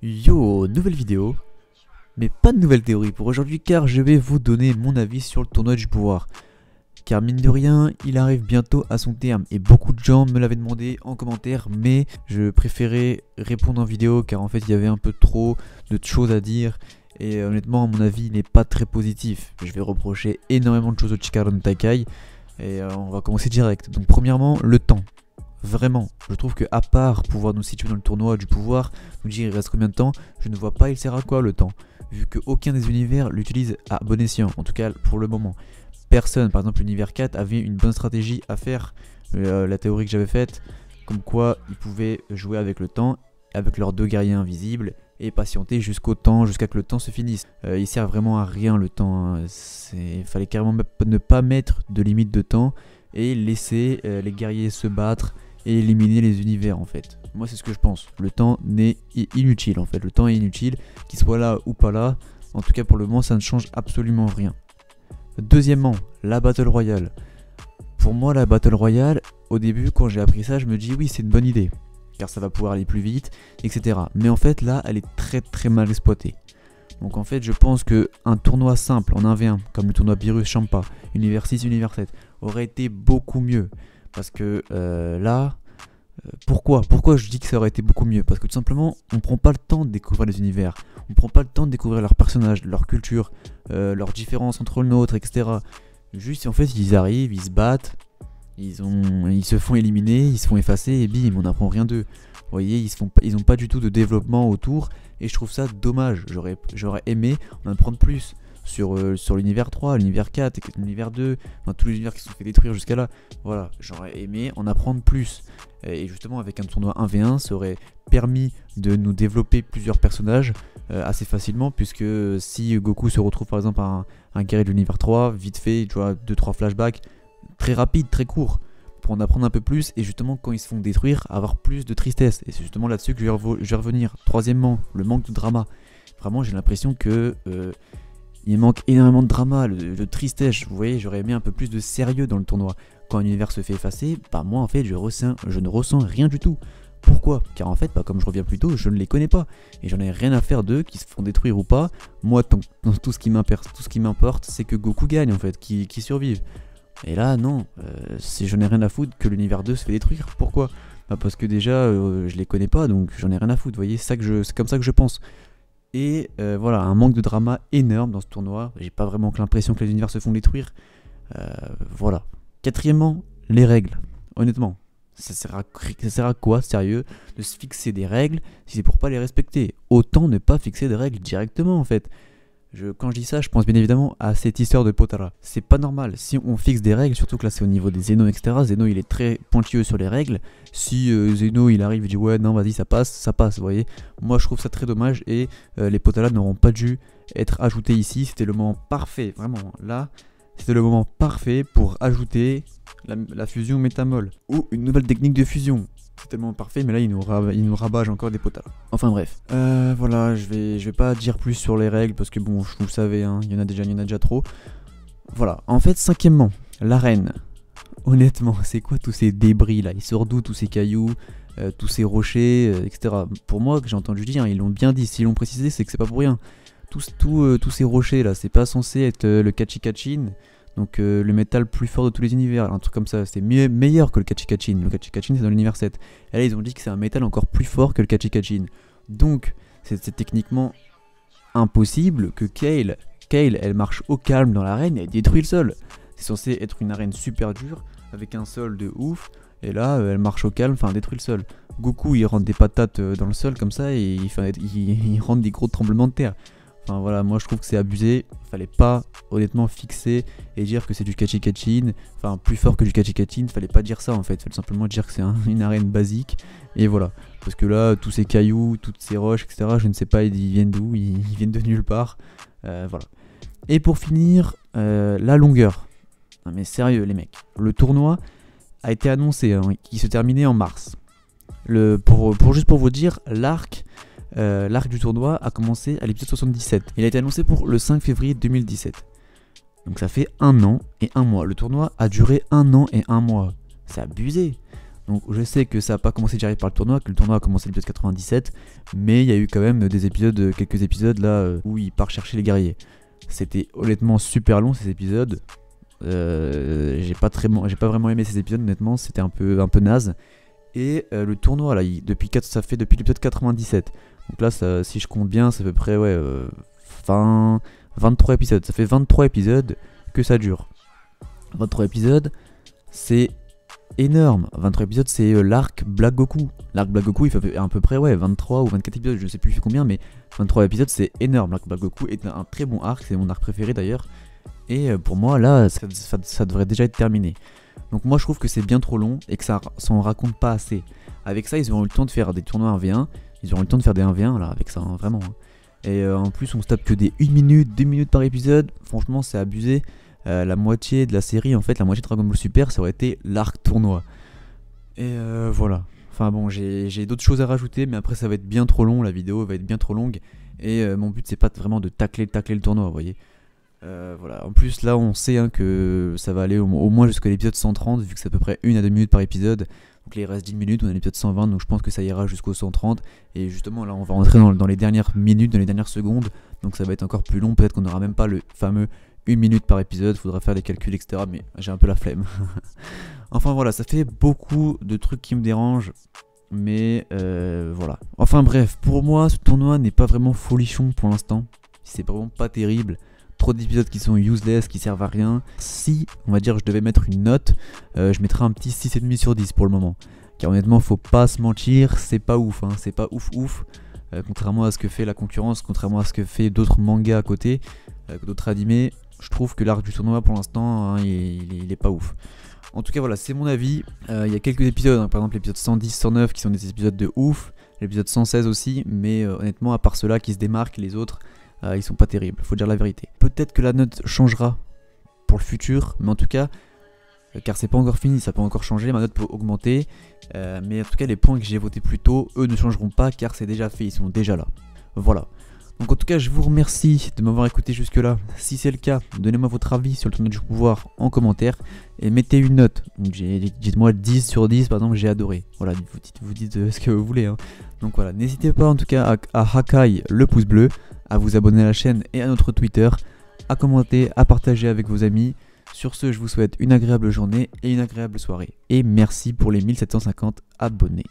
Yo, nouvelle vidéo, mais pas de nouvelle théorie pour aujourd'hui car je vais vous donner mon avis sur le tournoi du pouvoir. Car mine de rien, il arrive bientôt à son terme et beaucoup de gens me l'avaient demandé en commentaire, mais je préférais répondre en vidéo car en fait il y avait un peu trop de choses à dire et honnêtement à mon avis il n'est pas très positif. Je vais reprocher énormément de choses au Chikara Takai et on va commencer direct. Donc premièrement, le temps. Vraiment, je trouve que à part pouvoir nous situer dans le tournoi du pouvoir, nous dire il reste combien de temps, je ne vois pas il sert à quoi le temps, vu qu'aucun des univers l'utilise à bon escient, en tout cas pour le moment. Personne, par exemple l'univers 4 avait une bonne stratégie à faire, la théorie que j'avais faite, comme quoi ils pouvaient jouer avec le temps, avec leurs deux guerriers invisibles, et patienter jusqu'à que le temps se finisse. Il sert vraiment à rien le temps, hein. Il fallait carrément ne pas mettre de limite de temps, et laisser les guerriers se battre, et éliminer les univers en fait. Moi c'est ce que je pense. Le temps n'est inutile en fait. Le temps est inutile, qu'il soit là ou pas là. En tout cas pour le moment ça ne change absolument rien. Deuxièmement, la Battle Royale. Pour moi la Battle Royale, au début quand j'ai appris ça je me dis oui c'est une bonne idée. Car ça va pouvoir aller plus vite, etc. Mais en fait là elle est très mal exploitée. Donc en fait je pense que un tournoi simple en 1v1, comme le tournoi Beerus Champa, Univers 6, Univers 7, aurait été beaucoup mieux. Parce que là, pourquoi je dis que ça aurait été beaucoup mieux? Parce que tout simplement, on prend pas le temps de découvrir les univers. On prend pas le temps de découvrir leurs personnages, leur culture, leurs différences entre le nôtre, etc. Juste en fait, ils arrivent, ils se battent, ils se font éliminer, ils se font effacer et bim, on n'apprend rien d'eux. Vous voyez, ils ont pas du tout de développement autour et je trouve ça dommage. J'aurais aimé en apprendre plus sur l'univers 3, l'univers 4, l'univers 2, enfin, tous les univers qui se sont fait détruire jusqu'à là. Voilà, j'aurais aimé en apprendre plus. Et justement avec un tournoi 1v1, ça aurait permis de nous développer plusieurs personnages assez facilement, puisque si Goku se retrouve par exemple un guerrier de l'univers 3, vite fait, tu vois, 2-3 flashbacks, très rapide, très court, pour en apprendre un peu plus, et justement quand ils se font détruire, avoir plus de tristesse. Et c'est justement là-dessus que je vais revenir. Troisièmement, le manque de drama. Vraiment j'ai l'impression que... il manque énormément de drama, de tristesse. Vous voyez, j'aurais aimé un peu plus de sérieux dans le tournoi. Quand un univers se fait effacer, bah moi en fait je ne ressens rien du tout. Pourquoi? Car en fait, bah, comme je reviens plus tôt, je ne les connais pas. Et j'en ai rien à faire d'eux, qui se font détruire ou pas. Moi, tout ce qui m'importe, c'est que Goku gagne en fait, qui survive. Et là, non, j'en ai rien à foutre que l'univers 2 se fait détruire. Pourquoi? Bah, parce que déjà, je les connais pas, donc j'en ai rien à foutre. Vous voyez, c'est comme ça que je pense. Et voilà, un manque de drama énorme dans ce tournoi. J'ai pas vraiment l'impression que les univers se font détruire. Voilà. Quatrièmement, les règles. Honnêtement, ça sert à quoi, sérieux, de se fixer des règles si c'est pour pas les respecter? Autant ne pas fixer des règles directement en fait. Quand je dis ça, je pense bien évidemment à cette histoire de Potara. C'est pas normal. Si on fixe des règles, surtout que là c'est au niveau des Zeno, etc. Zeno il est très pointilleux sur les règles. Si Zeno il arrive et dit ouais non vas-y ça passe, vous voyez. Moi je trouve ça très dommage et les Potara n'auront pas dû être ajoutés ici. C'était le moment parfait, vraiment là. C'était le moment parfait pour ajouter la fusion métamol ou une nouvelle technique de fusion. C'est tellement parfait, mais là il nous rabâche encore des potas. Enfin bref, voilà, je vais pas dire plus sur les règles parce que bon, vous le savez, hein, il y en a déjà trop. Voilà, en fait, cinquièmement, l'arène. Honnêtement, c'est quoi tous ces débris là? Ils sortent d'où tous ces cailloux, tous ces rochers, etc. Pour moi, que j'ai entendu dire, hein, ils l'ont bien dit, s'ils l'ont précisé, c'est que c'est pas pour rien. Tous ces rochers là, c'est pas censé être le Kachikachin. Donc le métal plus fort de tous les univers, un truc comme ça, c'est meilleur que le Kachikachin. Le Kachikachin c'est dans l'univers 7. Et là ils ont dit que c'est un métal encore plus fort que le Kachikachin. Donc c'est techniquement impossible que Kale, elle marche au calme dans l'arène et elle détruit le sol. C'est censé être une arène super dure, avec un sol de ouf, et là elle marche au calme, enfin détruit le sol. Goku il rentre des patates dans le sol comme ça, et il rentre des gros tremblements de terre. Enfin voilà, moi je trouve que c'est abusé, fallait pas honnêtement fixer et dire que c'est du Kachikachin, enfin plus fort que du Kachikachin, fallait pas dire ça en fait, fallait simplement dire que c'est une arène basique, et voilà. Parce que là, tous ces cailloux, toutes ces roches, etc., je ne sais pas, ils viennent d'où, ils viennent de nulle part, voilà. Et pour finir, la longueur. Non mais sérieux les mecs, le tournoi a été annoncé, hein, qui se terminait en mars. Juste pour vous dire, l'arc du tournoi a commencé à l'épisode 77. Il a été annoncé pour le 5 février 2017. Donc ça fait 1 an et 1 mois. Le tournoi a duré 1 an et 1 mois. C'est abusé. Donc je sais que ça n'a pas commencé direct par le tournoi, que le tournoi a commencé l'épisode 97, mais il y a eu quand même des épisodes, quelques épisodes là où il part chercher les guerriers. C'était honnêtement super long ces épisodes. J'ai pas vraiment aimé ces épisodes, honnêtement, c'était un peu naze. Et le tournoi là, ça fait depuis l'épisode 97. Donc là, si je compte bien, c'est à peu près 23 épisodes. Ça fait 23 épisodes que ça dure. 23 épisodes, c'est énorme. 23 épisodes, c'est l'arc Black Goku. L'arc Black Goku, il fait à peu près 23 ou 24 épisodes, je sais plus il fait combien, mais 23 épisodes, c'est énorme. L'arc Black Goku est un très bon arc, c'est mon arc préféré d'ailleurs. Et pour moi, là, ça devrait déjà être terminé. Donc moi, je trouve que c'est bien trop long et que ça en raconte pas assez. Avec ça, ils auront eu le temps de faire des tournois 1v1. Ils auront eu le temps de faire des 1v1 là, avec ça, hein, vraiment. Et en plus, on se tape que des 1 minute, 2 minutes par épisode. Franchement, c'est abusé. La moitié de la série, en fait, la moitié de Dragon Ball Super, ça aurait été l'arc tournoi. Et voilà. Enfin bon, j'ai d'autres choses à rajouter, mais après, ça va être bien trop long. La vidéo va être bien trop longue. Et mon but, c'est pas vraiment de tacler le tournoi, vous voyez. Voilà. En plus, là, on sait hein, que ça va aller au moins jusqu'à l'épisode 130, vu que c'est à peu près 1 à 2 minutes par épisode. Donc là, il reste 10 minutes, on a l'épisode 120, donc je pense que ça ira jusqu'au 130. Et justement, là, on va rentrer dans les dernières minutes, dans les dernières secondes. Donc ça va être encore plus long. Peut-être qu'on n'aura même pas le fameux 1 minute par épisode. Faudra faire les calculs, etc. Mais j'ai un peu la flemme. Enfin voilà, ça fait beaucoup de trucs qui me dérangent. Mais voilà. Enfin bref, pour moi, ce tournoi n'est pas vraiment folichon pour l'instant. C'est vraiment pas terrible. Trop d'épisodes qui sont useless, qui servent à rien. Si, on va dire, je devais mettre une note, je mettrais un petit 6,5 sur 10 pour le moment. Car honnêtement, faut pas se mentir, c'est pas ouf, hein, c'est pas ouf. Contrairement à ce que fait la concurrence, contrairement à ce que fait d'autres mangas à côté, d'autres animés, je trouve que l'arc du tournoi pour l'instant, hein, il est pas ouf. En tout cas, voilà, c'est mon avis. Il y a quelques épisodes, hein, par exemple l'épisode 110, 109 qui sont des épisodes de ouf, l'épisode 116 aussi, mais honnêtement, à part ceux-là qui se démarquent, les autres. Ils sont pas terribles, faut dire la vérité. Peut-être que la note changera pour le futur, mais en tout cas, car c'est pas encore fini, ça peut encore changer, ma note peut augmenter. Mais en tout cas, les points que j'ai votés plus tôt, eux ne changeront pas car c'est déjà fait, ils sont déjà là. Voilà. Donc en tout cas, je vous remercie de m'avoir écouté jusque là. Si c'est le cas, donnez-moi votre avis sur le tournoi du pouvoir en commentaire et mettez une note. Donc dites-moi 10 sur 10 par exemple, j'ai adoré. Voilà, vous dites ce que vous voulez. Hein. Donc voilà, n'hésitez pas en tout cas à Hakai le pouce bleu, à vous abonner à la chaîne et à notre Twitter, à commenter, à partager avec vos amis. Sur ce, je vous souhaite une agréable journée et une agréable soirée. Et merci pour les 1750 abonnés.